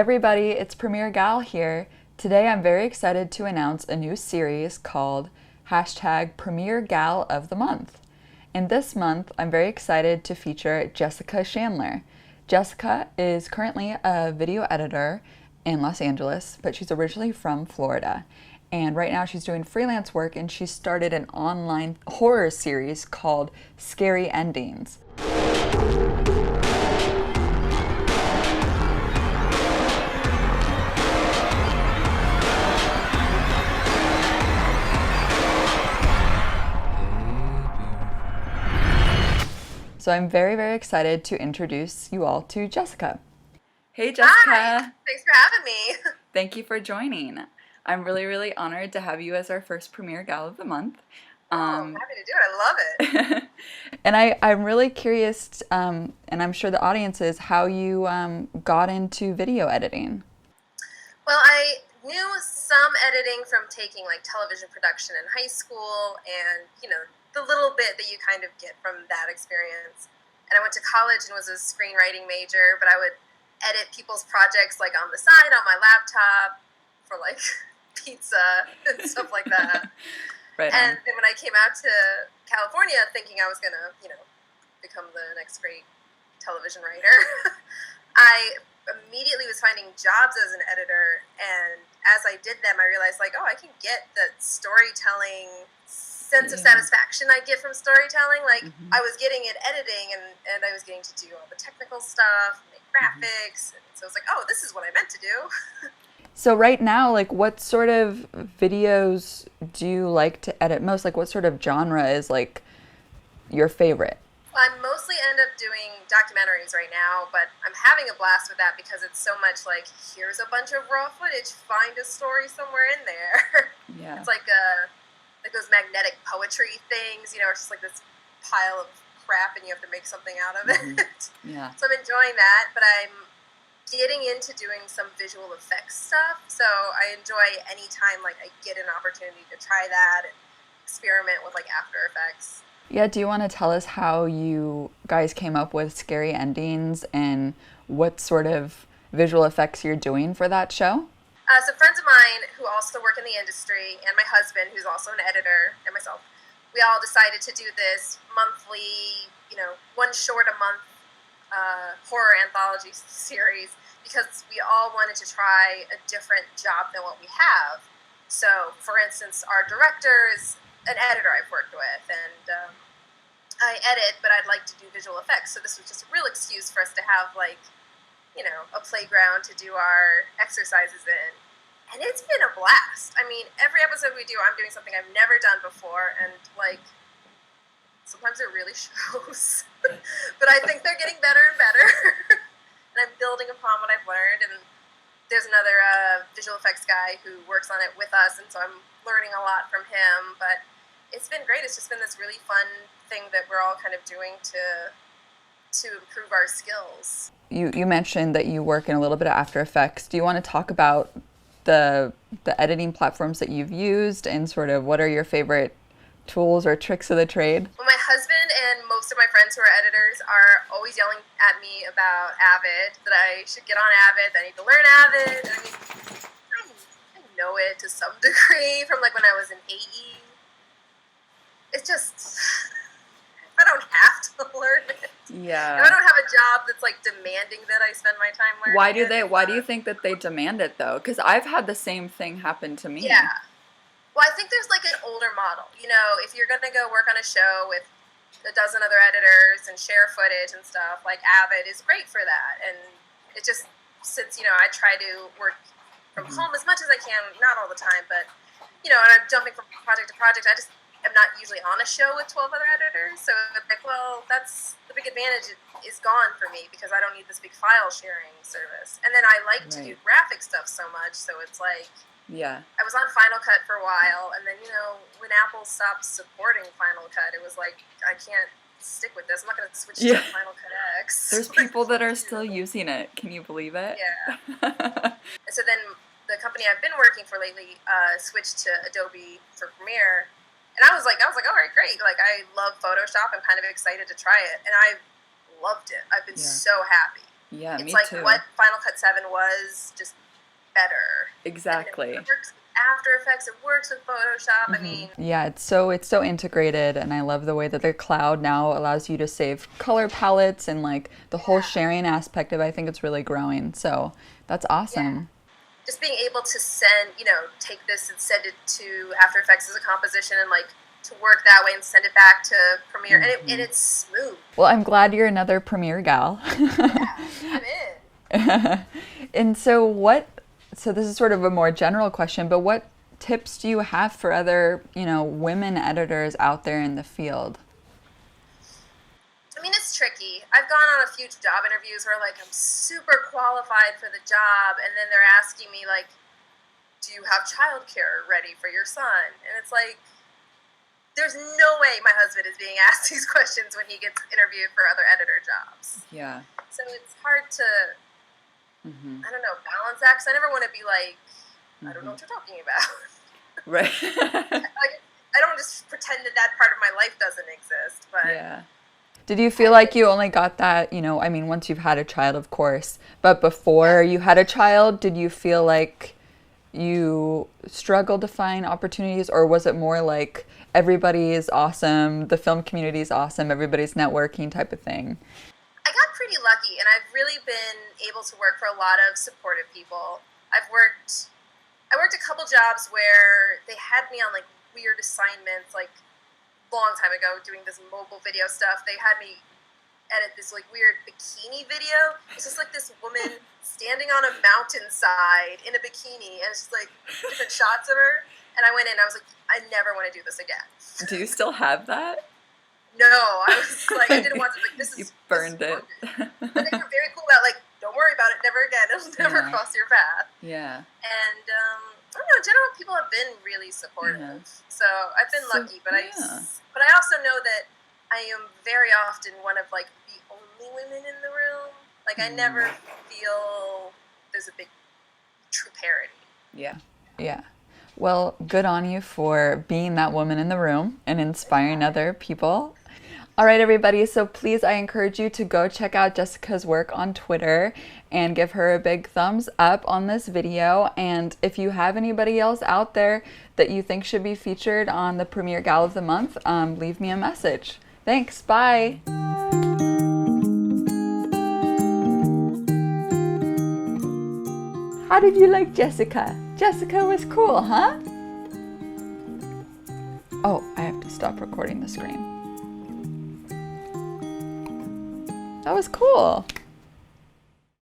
everybody, it's Premier Gal here. Today I'm very excited to announce a new series called Premier Gal of the Month. And this month I'm very excited to feature Jessica Chandler. Jessica is currently a video editor in Los Angeles, but she's originally from Florida. And right now she's doing freelance work and she started an online horror series called Scary Endings. So I'm very, very excited to introduce you all to Jessica. Hey, Jessica. Hi, thanks for having me. Thank you for joining. I'm really, really honored to have you as our first Premier Gal of the Month. Oh, I'm happy to do it. I love it. And I'm really curious, and I'm sure the audience is, how you got into video editing. Well, I knew some editing from taking like television production in high school and, the little bit that you kind of get from that experience. And I went to college and was a screenwriting major, but I would edit people's projects like on the side on my laptop for like pizza and stuff like that. Right And on. then when I came out to California thinking I was going to, become the next great television writer, I immediately was finding jobs as an editor. And as I did them, I realized like, oh, I can get the storytelling sense of satisfaction I get from storytelling. Like I was getting it editing and I was getting to do all the technical stuff, make graphics. And so I was like, oh, this is what I meant to do. So right now, like, what sort of videos do you like to edit most? Like, what sort of genre is like your favorite? I mostly end up doing documentaries right now, but I'm having a blast with that because it's so much like, here's a bunch of raw footage, find a story somewhere in there. Yeah. It's like those magnetic poetry things, it's just like this pile of crap and you have to make something out of it. Yeah. So I'm enjoying that, but I'm getting into doing some visual effects stuff. So I enjoy any time like I get an opportunity to try that and experiment with like After Effects. Yeah, do you want to tell us how you guys came up with Scary Endings and what sort of visual effects you're doing for that show? Some friends of mine who also work in the industry, and my husband, who's also an editor, and myself, we all decided to do this monthly, one short a month horror anthology series because we all wanted to try a different job than what we have. So, for instance, our director is an editor I've worked with, and I edit, but I'd like to do visual effects. So this was just a real excuse for us to have a playground to do our exercises in. And it's been a blast. I mean, every episode we do, I'm doing something I've never done before, and like sometimes it really shows. But I think they're getting better and better. And I'm building upon what I've learned. And there's another visual effects guy who works on it with us, and so I'm learning a lot from him. But it's been great. It's just been this really fun thing that we're all kind of doing to improve our skills. You mentioned that you work in a little bit of After Effects. Do you want to talk about the editing platforms that you've used and sort of what are your favorite tools or tricks of the trade? Well, my husband and most of my friends who are editors are always yelling at me about Avid, that I should get on Avid, that I need to learn Avid. I mean, I know it to some degree from like when I was in AE. It's just, I don't have to learn it. Yeah. If I don't have a job that's like demanding that I spend my time learning Why do you think that they demand it though? Because I've had the same thing happen to me. Yeah. Well, I think there's like an older model. If you're going to go work on a show with a dozen other editors and share footage and stuff, like Avid is great for that. And it just, since, I try to work from home as much as I can, not all the time, but, and I'm jumping from project to project, I'm not usually on a show with 12 other editors. So it's like, well, that's the big advantage is gone for me because I don't need this big file sharing service. And then I like to do graphic stuff so much. So it's like, yeah, I was on Final Cut for a while. And then, when Apple stopped supporting Final Cut, it was like, I can't stick with this. I'm not going to switch to Final Cut X. There's people that are still using it. Can you believe it? Yeah. And so then the company I've been working for lately switched to Adobe for Premiere. And I was like, all right, great. Like, I love Photoshop. I'm kind of excited to try it. And I loved it. I've been so happy. Yeah, It's me like too. what Final Cut 7 was, just better. Exactly. And it works with After Effects, it works with Photoshop. I mean, Yeah, it's so integrated, and I love the way that the cloud now allows you to save color palettes and like the whole sharing aspect of it. I think it's really growing. So that's awesome. just being able to send, take this and send it to After Effects as a composition and like to work that way and send it back to Premiere, and it's smooth. Well, I'm glad you're another Premiere gal. I'm in. And so this is sort of a more general question, but what tips do you have for other, women editors out there in the field? I mean, it's tricky. I've gone on a few job interviews where like I'm super qualified for the job, and then they're asking me like, "Do you have childcare ready for your son?" And it's like, there's no way my husband is being asked these questions when he gets interviewed for other editor jobs. Yeah. So it's hard to, I don't know, balance that, because I never want to be like, I don't know what you're talking about. Right. Like, I don't just pretend that part of my life doesn't exist, but Yeah. Did you feel like you only got that, I mean, once you've had a child, of course, but before you had a child, did you feel like you struggled to find opportunities, or was it more like everybody is awesome, the film community is awesome, everybody's networking type of thing? I got pretty lucky, and I've really been able to work for a lot of supportive people. I worked a couple jobs where they had me on like weird assignments, like long time ago doing this mobile video stuff. They had me edit this like weird bikini video. It's just like this woman standing on a mountainside in a bikini, and it's just like different shots of her. And I went in, I was like, I never want to do this again. Do you still have that? No, I was like, I didn't want to. Like, this is You burned it. But they were very cool about like, don't worry about it, never again. It'll never cross your path. Yeah. And I don't know. In general, people have been really supportive. So I've been lucky, but I also know that I am very often one of like the only women in the room. Like I never feel there's a big true parity. Yeah. Yeah. Well, good on you for being that woman in the room and inspiring other people. All right, everybody. So please, I encourage you to go check out Jessica's work on Twitter and give her a big thumbs up on this video. And if you have anybody else out there that you think should be featured on the Premiere Gal of the Month, leave me a message. Thanks. Bye. How did you like Jessica? Jessica was cool, huh? Oh, I have to stop recording the screen. That was cool.